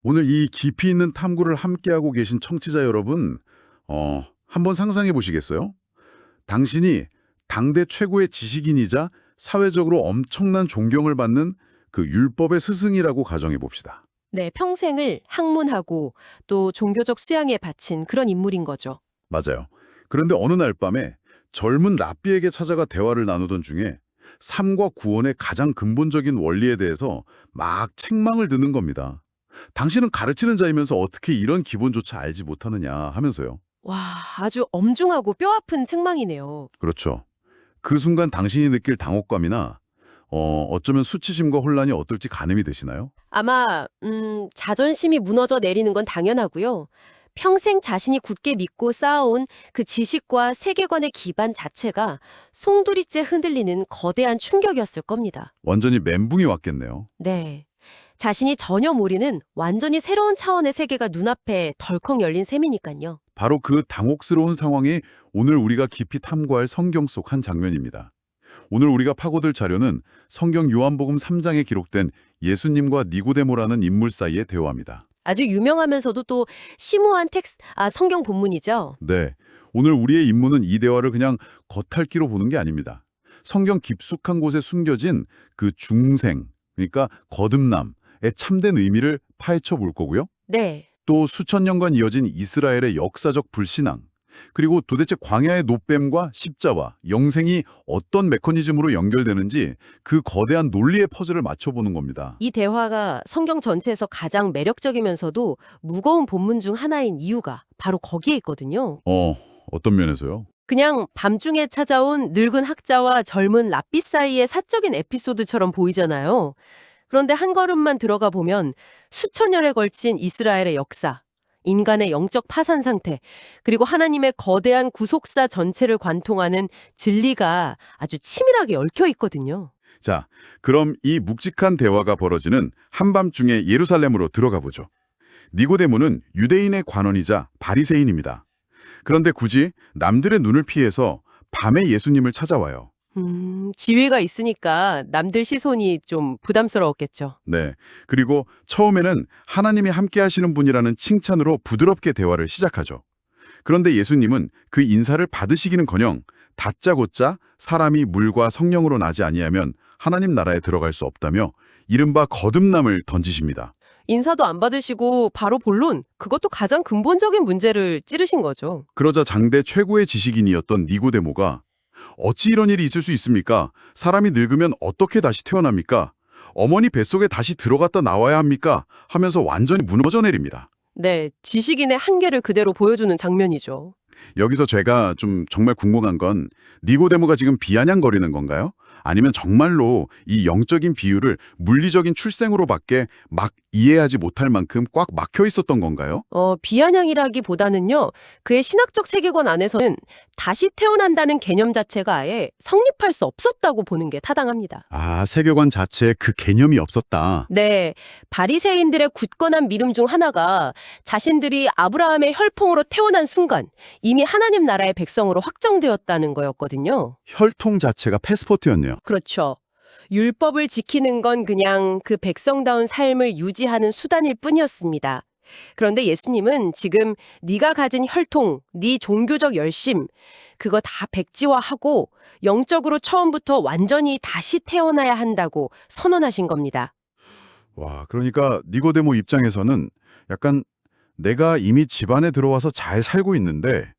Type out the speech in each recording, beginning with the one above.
오늘 이 깊이 있는 탐구를 함께하고 계신 청취자 여러분, 한번 상상해 보시겠어요? 당신이 당대 최고의 지식인이자 사회적으로 엄청난 존경을 받는 그 율법의 스승이라고 가정해 봅시다. 네, 평생을 학문하고 또 종교적 수양에 바친 그런 인물인 거죠. 맞아요. 그런데 어느 날 밤에 젊은 랍비에게 찾아가 대화를 나누던 중에 삶과 구원의 가장 근본적인 원리에 대해서 막 책망을 듣는 겁니다. 당신은 가르치는 자이면서 어떻게 이런 기본조차 알지 못하느냐 하면서요. 와, 아주 엄중하고 뼈아픈 책망이네요. 그렇죠. 그 순간 당신이 느낄 당혹감이나 어쩌면 수치심과 혼란이 어떨지 가늠이 되시나요? 아마 자존심이 무너져 내리는 건 당연하고요. 평생 자신이 굳게 믿고 쌓아온 그 지식과 세계관의 기반 자체가 송두리째 흔들리는 거대한 충격이었을 겁니다. 완전히 멘붕이 왔겠네요. 네. 자신이 전혀 모르는 완전히 새로운 차원의 세계가 눈앞에 덜컥 열린 셈이니까요. 바로 그 당혹스러운 상황이 오늘 우리가 깊이 탐구할 성경 속 한 장면입니다. 오늘 우리가 파고들 자료는 성경 요한복음 3장에 기록된 예수님과 니고데모라는 인물 사이의 대화입니다. 아주 유명하면서도 또 심오한 성경 본문이죠. 네, 오늘 우리의 임무는 이 대화를 그냥 겉핥기로 보는 게 아닙니다. 성경 깊숙한 곳에 숨겨진 그 중생, 그러니까 거듭남의 참된 의미를 파헤쳐 볼 거고요. 네. 또 수천 년간 이어진 이스라엘의 역사적 불신앙, 그리고 도대체 광야의 노뱀과 십자와, 영생이 어떤 메커니즘으로 연결되는지 그 거대한 논리의 퍼즐을 맞춰보는 겁니다. 이 대화가 성경 전체에서 가장 매력적이면서도 무거운 본문 중 하나인 이유가 바로 거기에 있거든요. 어떤 면에서요? 그냥 밤중에 찾아온 늙은 학자와 젊은 랍비 사이의 사적인 에피소드처럼 보이잖아요. 그런데 한 걸음만 들어가 보면 수천 년에 걸친 이스라엘의 역사, 인간의 영적 파산 상태, 그리고 하나님의 거대한 구속사 전체를 관통하는 진리가 아주 치밀하게 얽혀 있거든요. 자, 그럼 이 묵직한 대화가 벌어지는 한밤중에 예루살렘으로 들어가 보죠. 니고데모는 유대인의 관원이자 바리새인입니다. 그런데 굳이 남들의 눈을 피해서 밤에 예수님을 찾아와요. 지위가 있으니까 남들 시선이 좀 부담스러웠겠죠. 네. 그리고 처음에는 하나님이 함께 하시는 분이라는 칭찬으로 부드럽게 대화를 시작하죠. 그런데 예수님은 그 인사를 받으시기는커녕 다짜고짜 사람이 물과 성령으로 나지 아니하면 하나님 나라에 들어갈 수 없다며 이른바 거듭남을 던지십니다. 인사도 안 받으시고 바로 본론, 그것도 가장 근본적인 문제를 찌르신 거죠. 그러자 장대 최고의 지식인이었던 니고데모가 어찌 이런 일이 있을 수 있습니까? 사람이 늙으면 어떻게 다시 태어납니까? 어머니 뱃속에 다시 들어갔다 나와야 합니까? 하면서 완전히 무너져 내립니다. 네, 지식인의 한계를 그대로 보여주는 장면이죠. 여기서 제가 좀 정말 궁금한 건 니고데모가 지금 비아냥거리는 건가요? 아니면 정말로 이 영적인 비유를 물리적인 출생으로밖에 막 이해하지 못할 만큼 꽉 막혀 있었던 건가요? 비아냥이라기보다는요, 그의 신학적 세계관 안에서는 다시 태어난다는 개념 자체가 아예 성립할 수 없었다고 보는 게 타당합니다. 아, 세계관 자체에 그 개념이 없었다. 네, 바리새인들의 굳건한 믿음 중 하나가 자신들이 아브라함의 혈통으로 태어난 순간 이미 하나님 나라의 백성으로 확정되었다는 거였거든요. 혈통 자체가 패스포트였네요. 그렇죠. 율법을 지키는 건 그냥 그 백성다운 삶을 유지하는 수단일 뿐이었습니다. 그런데 예수님은 지금 네가 가진 혈통, 네 종교적 열심, 그거 다 백지화하고 영적으로 처음부터 완전히 다시 태어나야 한다고 선언하신 겁니다. 와, 그러니까 니고데모 입장에서는 약간 내가 이미 집안에 들어와서 잘 살고 있는데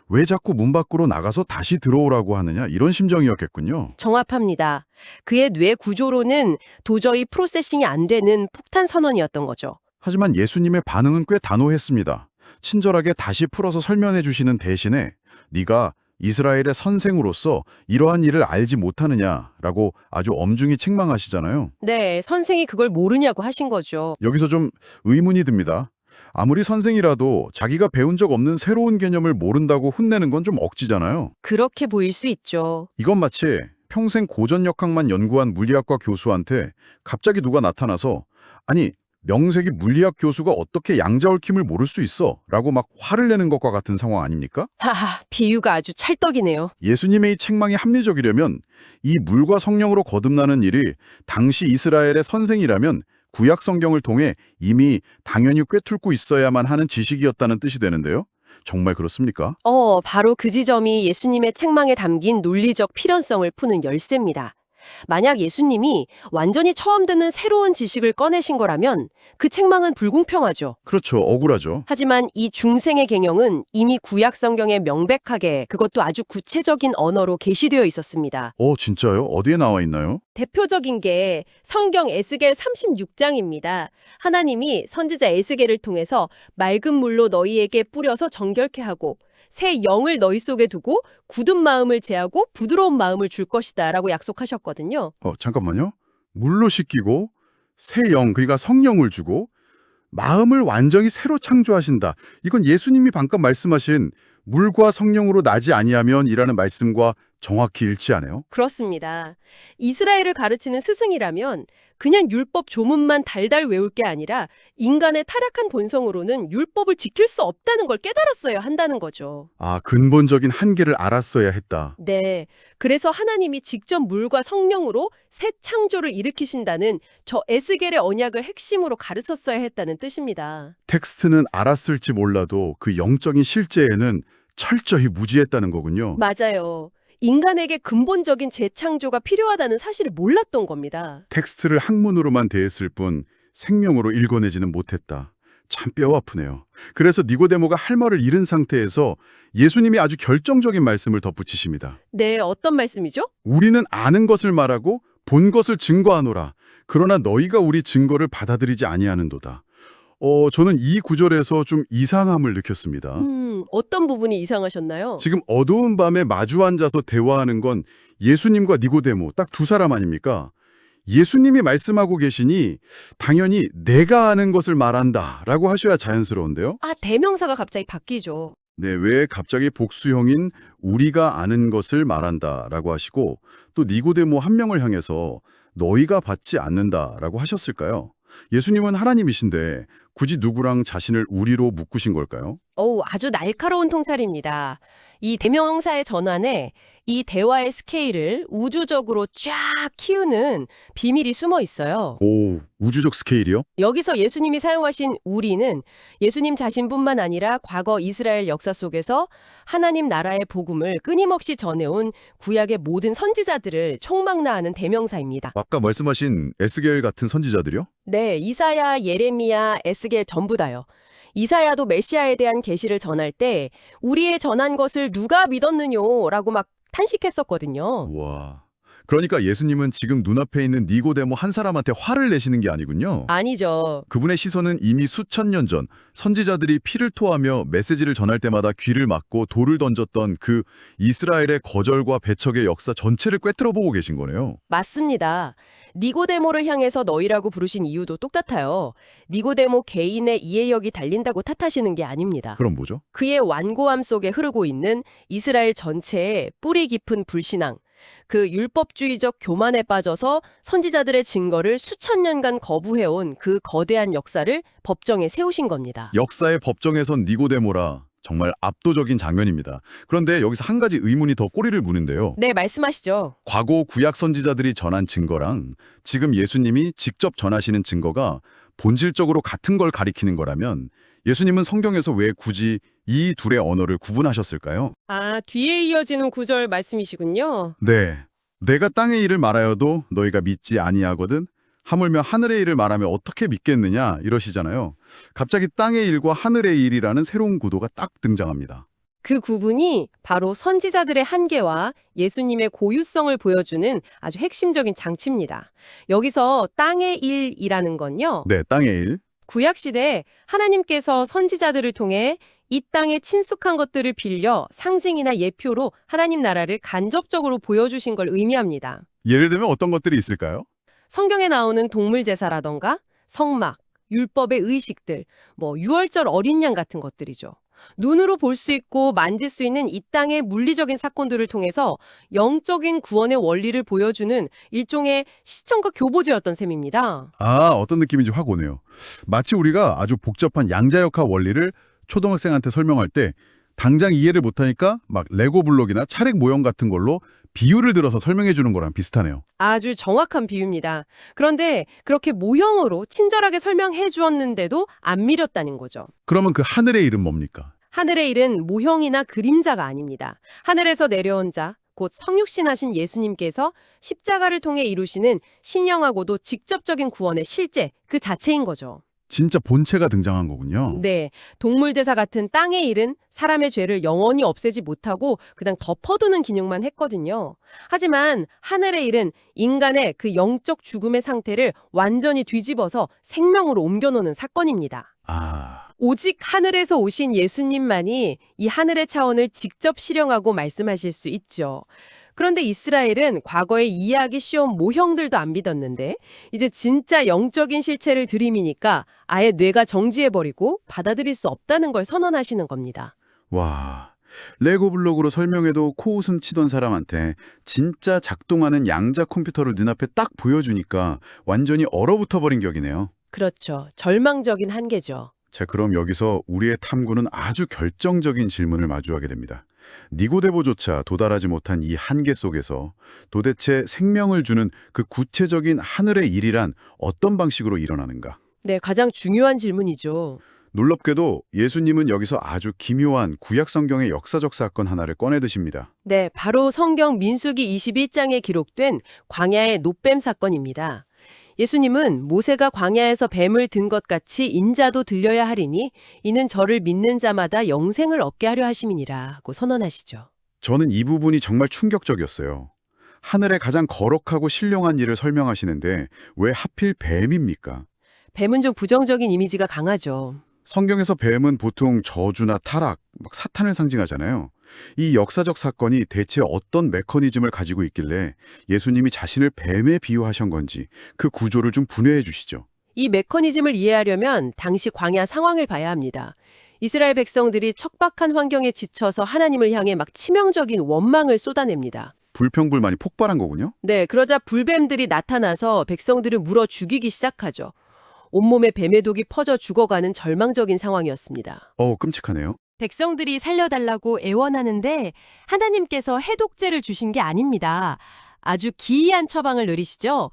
왜 자꾸 문 밖으로 나가서 다시 들어오라고 하느냐 이런 심정이었겠군요. 정확합니다. 그의 뇌 구조로는 도저히 프로세싱이 안 되는 폭탄 선언이었던 거죠. 하지만 예수님의 반응은 꽤 단호했습니다. 친절하게 다시 풀어서 설명해 주시는 대신에 네가 이스라엘의 선생으로서 이러한 일을 알지 못하느냐라고 아주 엄중히 책망하시잖아요. 네, 선생이 그걸 모르냐고 하신 거죠. 여기서 좀 의문이 듭니다. 아무리 선생이라도 자기가 배운 적 없는 새로운 개념을 모른다고 혼내는 건 좀 억지잖아요. 그렇게 보일 수 있죠. 이건 마치 평생 고전역학만 연구한 물리학과 교수한테 갑자기 누가 나타나서 아니 명색이 물리학 교수가 어떻게 양자얽힘을 모를 수 있어? 라고 막 화를 내는 것과 같은 상황 아닙니까? 하하, 비유가 아주 찰떡이네요. 예수님의 이 책망이 합리적이려면 이 물과 성령으로 거듭나는 일이 당시 이스라엘의 선생이라면 구약 성경을 통해 이미 당연히 꿰뚫고 있어야만 하는 지식이었다는 뜻이 되는데요. 정말 그렇습니까? 바로 그 지점이 예수님의 책망에 담긴 논리적 필연성을 푸는 열쇠입니다. 만약 예수님이 완전히 처음 듣는 새로운 지식을 꺼내신 거라면 그 책망은 불공평하죠. 그렇죠. 억울하죠. 하지만 이 중생의 계명은 이미 구약 성경에 명백하게 그것도 아주 구체적인 언어로 게시되어 있었습니다. 진짜요? 어디에 나와 있나요? 대표적인 게 성경 에스겔 36장입니다. 하나님이 선지자 에스겔을 통해서 맑은 물로 너희에게 뿌려서 정결케 하고 새 영을 너희 속에 두고 굳은 마음을 제하고 부드러운 마음을 줄 것이다 라고 약속하셨거든요. 잠깐만요. 물로 씻기고 새 영, 그러니까 성령을 주고 마음을 완전히 새로 창조하신다. 이건 예수님이 방금 말씀하신 물과 성령으로 나지 아니하면이라는 말씀과 정확히 일치하네요. 그렇습니다. 이스라엘을 가르치는 스승이라면 그냥 율법 조문만 달달 외울 게 아니라 인간의 타락한 본성으로는 율법을 지킬 수 없다는 걸 깨달았어야 한다는 거죠. 근본적인 한계를 알았어야 했다. 네. 그래서 하나님이 직접 물과 성령으로 새 창조를 일으키신다는 저 에스겔의 언약을 핵심으로 가르쳤어야 했다는 뜻입니다. 텍스트는 알았을지 몰라도 그 영적인 실제에는 철저히 무지했다는 거군요. 맞아요. 인간에게 근본적인 재창조가 필요하다는 사실을 몰랐던 겁니다. 텍스트를 학문으로만 대했을 뿐 생명으로 읽어내지는 못했다. 참 뼈 아프네요. 그래서 니고데모가 할 말을 잃은 상태에서 예수님이 아주 결정적인 말씀을 덧붙이십니다. 네, 어떤 말씀이죠? 우리는 아는 것을 말하고 본 것을 증거하노라. 그러나 너희가 우리 증거를 받아들이지 아니하는도다. 저는 이 구절에서 좀 이상함을 느꼈습니다. 어떤 부분이 이상하셨나요? 지금 어두운 밤에 마주 앉아서 대화하는 건 예수님과 니고데모 딱 두 사람 아닙니까? 예수님이 말씀하고 계시니 당연히 내가 아는 것을 말한다 라고 하셔야 자연스러운데요. 대명사가 갑자기 바뀌죠. 네, 왜 갑자기 복수형인 우리가 아는 것을 말한다 라고 하시고 또 니고데모 한 명을 향해서 너희가 받지 않는다 라고 하셨을까요? 예수님은 하나님이신데 굳이 누구랑 자신을 우리로 묶으신 걸까요? 아주 날카로운 통찰입니다. 이 대명사의 전환에 이 대화의 스케일을 우주적으로 쫙 키우는 비밀이 숨어 있어요. 우주적 스케일이요? 여기서 예수님이 사용하신 우리는 예수님 자신뿐만 아니라 과거 이스라엘 역사 속에서 하나님 나라의 복음을 끊임없이 전해온 구약의 모든 선지자들을 총망라하는 대명사입니다. 아까 말씀하신 에스겔 같은 선지자들이요? 네, 이사야, 예레미야, 에스겔 전부 다요. 이사야도 메시아에 대한 계시를 전할 때 우리의 전한 것을 누가 믿었느냐라고 막 탄식했었거든요. 와, 그러니까 예수님은 지금 눈앞에 있는 니고데모 한 사람한테 화를 내시는 게 아니군요. 아니죠. 그분의 시선은 이미 수천 년 전 선지자들이 피를 토하며 메시지를 전할 때마다 귀를 막고 돌을 던졌던 그 이스라엘의 거절과 배척의 역사 전체를 꿰뚫어 보고 계신 거네요. 맞습니다. 니고데모를 향해서 너희라고 부르신 이유도 똑같아요. 니고데모 개인의 이해력이 달린다고 탓하시는 게 아닙니다. 그럼 뭐죠? 그의 완고함 속에 흐르고 있는 이스라엘 전체의 뿌리 깊은 불신앙, 그 율법주의적 교만에 빠져서 선지자들의 증거를 수천 년간 거부해온 그 거대한 역사를 법정에 세우신 겁니다. 역사의 법정에선 니고데모라 정말 압도적인 장면입니다. 그런데 여기서 한 가지 의문이 더 꼬리를 무는데요. 네, 말씀하시죠. 과거 구약 선지자들이 전한 증거랑 지금 예수님이 직접 전하시는 증거가 본질적으로 같은 걸 가리키는 거라면 예수님은 성경에서 왜 굳이 이 둘의 언어를 구분하셨을까요? 뒤에 이어지는 구절 말씀이시군요. 네, 내가 땅의 일을 말하여도 너희가 믿지 아니하거든 하물며 하늘의 일을 말하면 어떻게 믿겠느냐 이러시잖아요. 갑자기 땅의 일과 하늘의 일이라는 새로운 구도가 딱 등장합니다. 그 구분이 바로 선지자들의 한계와 예수님의 고유성을 보여주는 아주 핵심적인 장치입니다. 여기서 땅의 일이라는 건요. 네, 땅의 일. 구약시대 하나님께서 선지자들을 통해 이 땅에 친숙한 것들을 빌려 상징이나 예표로 하나님 나라를 간접적으로 보여주신 걸 의미합니다. 예를 들면 어떤 것들이 있을까요? 성경에 나오는 동물 제사라던가 성막, 율법의 의식들, 유월절 어린 양 같은 것들이죠. 눈으로 볼 수 있고 만질 수 있는 이 땅의 물리적인 사건들을 통해서 영적인 구원의 원리를 보여주는 일종의 시청과 교보제였던 셈입니다. 어떤 느낌인지 확 오네요. 마치 우리가 아주 복잡한 양자역학 원리를 초등학생한테 설명할 때 당장 이해를 못하니까 막 레고 블록이나 차례 모형 같은 걸로 비유를 들어서 설명해 주는 거랑 비슷하네요. 아주 정확한 비유입니다. 그런데 그렇게 모형으로 친절하게 설명해 주었는데도 안 믿었다는 거죠. 그러면 그 하늘의 일은 뭡니까? 하늘의 일은 모형이나 그림자가 아닙니다. 하늘에서 내려온 자, 곧 성육신하신 예수님께서 십자가를 통해 이루시는 신령하고도 직접적인 구원의 실제, 그 자체인 거죠. 진짜 본체가 등장한 거군요. 네, 동물제사 같은 땅의 일은 사람의 죄를 영원히 없애지 못하고 그냥 덮어두는 기능만 했거든요. 하지만 하늘의 일은 인간의 그 영적 죽음의 상태를 완전히 뒤집어서 생명으로 옮겨놓는 사건입니다. 아, 오직 하늘에서 오신 예수님만이 이 하늘의 차원을 직접 실현하고 말씀하실 수 있죠. 그런데 이스라엘은 과거에 이해하기 쉬운 모형들도 안 믿었는데 이제 진짜 영적인 실체를 들이미니까 아예 뇌가 정지해버리고 받아들일 수 없다는 걸 선언하시는 겁니다. 와. 레고 블록으로 설명해도 코웃음 치던 사람한테 진짜 작동하는 양자 컴퓨터를 눈앞에 딱 보여주니까 완전히 얼어붙어 버린 격이네요. 그렇죠. 절망적인 한계죠. 자, 그럼 여기서 우리의 탐구는 아주 결정적인 질문을 마주하게 됩니다. 니고데모조차 도달하지 못한 이 한계 속에서 도대체 생명을 주는 그 구체적인 하늘의 일이란 어떤 방식으로 일어나는가? 네, 가장 중요한 질문이죠. 놀랍게도 예수님은 여기서 아주 기묘한 구약 성경의 역사적 사건 하나를 꺼내 드십니다. 네, 바로 성경 민수기 21장에 기록된 광야의 놋뱀 사건입니다. 예수님은 모세가 광야에서 뱀을 든 것 같이 인자도 들려야 하리니 이는 저를 믿는 자마다 영생을 얻게 하려 하심이니라고 선언하시죠. 저는 이 부분이 정말 충격적이었어요. 하늘의 가장 거룩하고 신령한 일을 설명하시는데 왜 하필 뱀입니까? 뱀은 좀 부정적인 이미지가 강하죠. 성경에서 뱀은 보통 저주나 타락, 사탄을 상징하잖아요. 이 역사적 사건이 대체 어떤 메커니즘을 가지고 있길래 예수님이 자신을 뱀에 비유하신 건지 그 구조를 좀 분해해 주시죠. 이 메커니즘을 이해하려면 당시 광야 상황을 봐야 합니다. 이스라엘 백성들이 척박한 환경에 지쳐서 하나님을 향해 막 치명적인 원망을 쏟아냅니다. 불평불만이 폭발한 거군요. 네, 그러자 불뱀들이 나타나서 백성들을 물어 죽이기 시작하죠. 온몸에 뱀의 독이 퍼져 죽어가는 절망적인 상황이었습니다. 끔찍하네요. 백성들이 살려달라고 애원하는데 하나님께서 해독제를 주신 게 아닙니다. 아주 기이한 처방을 내리시죠.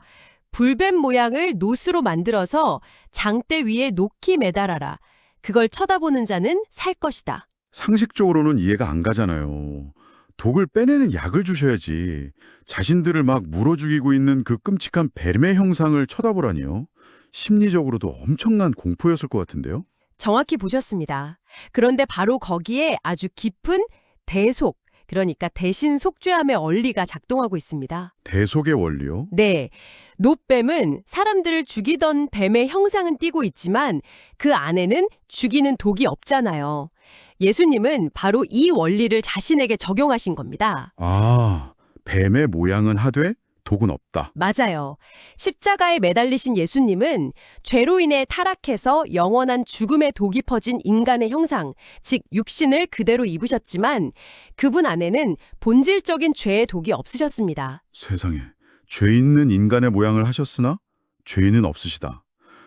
불뱀 모양을 놋으로 만들어서 장대 위에 놓기 매달아라. 그걸 쳐다보는 자는 살 것이다. 상식적으로는 이해가 안 가잖아요. 독을 빼내는 약을 주셔야지. 자신들을 막 물어 죽이고 있는 그 끔찍한 뱀의 형상을 쳐다보라니요. 심리적으로도 엄청난 공포였을 것 같은데요. 정확히 보셨습니다. 그런데 바로 거기에 아주 깊은 대속, 그러니까 대신 속죄함의 원리가 작동하고 있습니다. 대속의 원리요? 네, 놋뱀은 사람들을 죽이던 뱀의 형상은 띠고 있지만 그 안에는 죽이는 독이 없잖아요. 예수님은 바로 이 원리를 자신에게 적용하신 겁니다. 아, 뱀의 모양은 하되 독은 없다. 맞아요. 십자가에 매달리신 예수님은 죄로 인해 타락해서 영원한 죽음의 독이 퍼진 인간의 형상, 즉 육신을 그대로 입으셨지만 그분 안에는 본질적인 죄의 독이 없으셨습니다. 세상에, 죄 있는 인간의 모양을 하셨으나 죄인은 없으시다.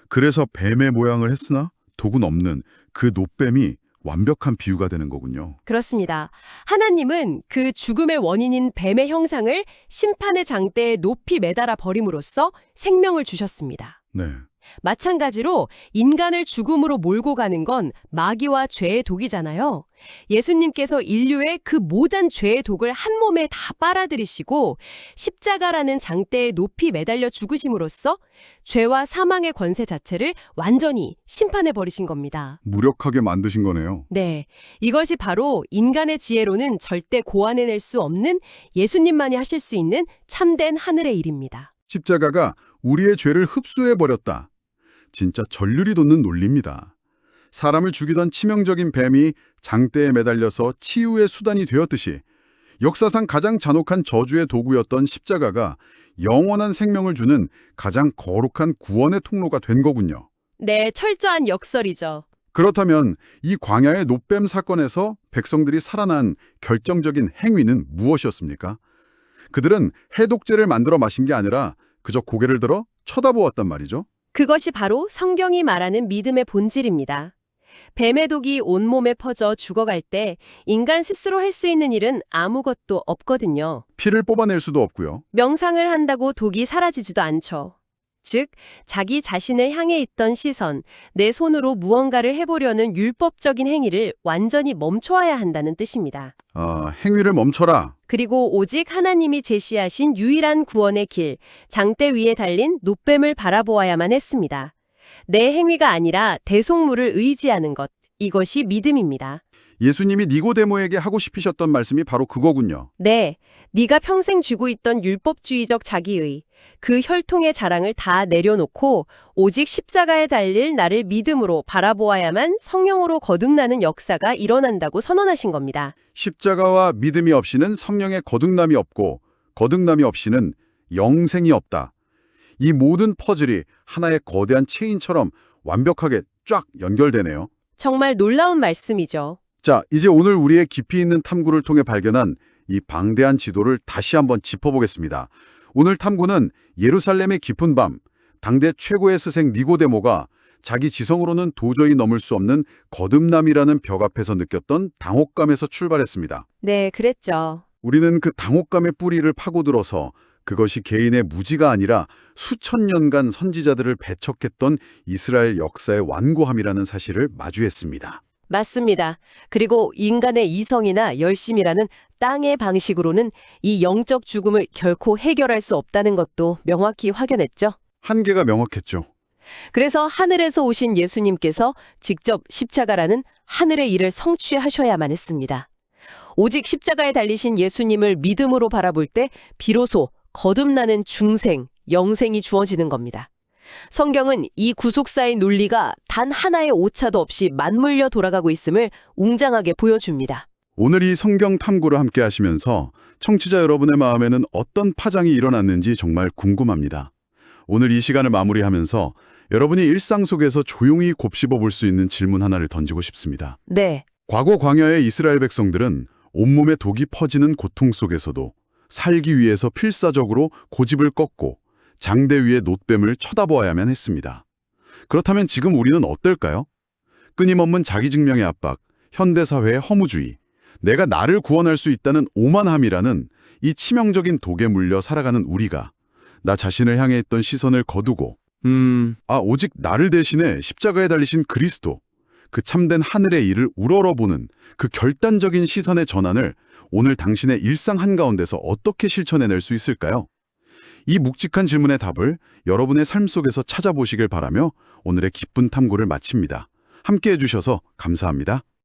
그래서 뱀의 모양을 했으나 독은 없는 그 놋뱀이 완벽한 비유가 되는 거군요. 그렇습니다. 하나님은 그 죽음의 원인인 뱀의 형상을 심판의 장대에 높이 매달아 버림으로써 생명을 주셨습니다. 네. 마찬가지로 인간을 죽음으로 몰고 가는 건 마귀와 죄의 독이잖아요. 예수님께서 인류의 그 모든 죄의 독을 한 몸에 다 빨아들이시고 십자가라는 장대에 높이 매달려 죽으심으로써 죄와 사망의 권세 자체를 완전히 심판해 버리신 겁니다. 무력하게 만드신 거네요. 네, 이것이 바로 인간의 지혜로는 절대 고안해낼 수 없는 예수님만이 하실 수 있는 참된 하늘의 일입니다. 십자가가 우리의 죄를 흡수해버렸다. 진짜 전륜이 돋는 논리입니다. 사람을 죽이던 치명적인 뱀이 장대에 매달려서 치유의 수단이 되었듯이 역사상 가장 잔혹한 저주의 도구였던 십자가가 영원한 생명을 주는 가장 거룩한 구원의 통로가 된 거군요. 네, 철저한 역설이죠. 그렇다면 이 광야의 놋뱀 사건에서 백성들이 살아난 결정적인 행위는 무엇이었습니까? 그들은 해독제를 만들어 마신 게 아니라 그저 고개를 들어 쳐다보았단 말이죠. 그것이 바로 성경이 말하는 믿음의 본질입니다. 뱀의 독이 온몸에 퍼져 죽어갈 때 인간 스스로 할 수 있는 일은 아무것도 없거든요. 피를 뽑아낼 수도 없고요. 명상을 한다고 독이 사라지지도 않죠. 즉, 자기 자신을 향해 있던 시선, 내 손으로 무언가를 해보려는 율법적인 행위를 완전히 멈춰야 한다는 뜻입니다. 행위를 멈춰라. 그리고 오직 하나님이 제시하신 유일한 구원의 길, 장대 위에 달린 놋뱀을 바라보아야만 했습니다. 내 행위가 아니라 대속물을 의지하는 것, 이것이 믿음입니다. 예수님이 니고데모에게 하고 싶으셨던 말씀이 바로 그거군요. 네, 네가 평생 쥐고 있던 율법주의적 자기의, 그 혈통의 자랑을 다 내려놓고 오직 십자가에 달릴 나를 믿음으로 바라보아야만 성령으로 거듭나는 역사가 일어난다고 선언하신 겁니다. 십자가와 믿음이 없이는 성령의 거듭남이 없고 거듭남이 없이는 영생이 없다. 이 모든 퍼즐이 하나의 거대한 체인처럼 완벽하게 쫙 연결되네요. 정말 놀라운 말씀이죠. 자, 이제 오늘 우리의 깊이 있는 탐구를 통해 발견한 이 방대한 지도를 다시 한번 짚어보겠습니다. 오늘 탐구는 예루살렘의 깊은 밤, 당대 최고의 스승 니고데모가 자기 지성으로는 도저히 넘을 수 없는 거듭남이라는 벽 앞에서 느꼈던 당혹감에서 출발했습니다. 네, 그랬죠. 우리는 그 당혹감의 뿌리를 파고들어서 그것이 개인의 무지가 아니라 수천 년간 선지자들을 배척했던 이스라엘 역사의 완고함이라는 사실을 마주했습니다. 맞습니다. 그리고 인간의 이성이나 열심이라는 땅의 방식으로는 이 영적 죽음을 결코 해결할 수 없다는 것도 명확히 확연했죠. 한계가 명확했죠. 그래서 하늘에서 오신 예수님께서 직접 십자가라는 하늘의 일을 성취하셔야만 했습니다. 오직 십자가에 달리신 예수님을 믿음으로 바라볼 때 비로소 거듭나는 중생, 영생이 주어지는 겁니다. 성경은 이 구속사의 논리가 단 하나의 오차도 없이 맞물려 돌아가고 있음을 웅장하게 보여줍니다. 오늘 이 성경 탐구를 함께 하시면서 청취자 여러분의 마음에는 어떤 파장이 일어났는지 정말 궁금합니다. 오늘 이 시간을 마무리하면서 여러분이 일상 속에서 조용히 곱씹어 볼 수 있는 질문 하나를 던지고 싶습니다. 네, 과거 광야의 이스라엘 백성들은 온몸에 독이 퍼지는 고통 속에서도 살기 위해서 필사적으로 고집을 꺾고 장대 위의 놋뱀을 쳐다보아야만 했습니다. 그렇다면 지금 우리는 어떨까요? 끊임없는 자기증명의 압박, 현대사회의 허무주의, 내가 나를 구원할 수 있다는 오만함이라는 이 치명적인 독에 물려 살아가는 우리가 나 자신을 향해 있던 시선을 거두고 오직 나를 대신해 십자가에 달리신 그리스도, 그 참된 하늘의 일을 우러러보는 그 결단적인 시선의 전환을 오늘 당신의 일상 한가운데서 어떻게 실천해낼 수 있을까요? 이 묵직한 질문의 답을 여러분의 삶 속에서 찾아보시길 바라며 오늘의 기쁜 탐구를 마칩니다. 함께해 주셔서 감사합니다.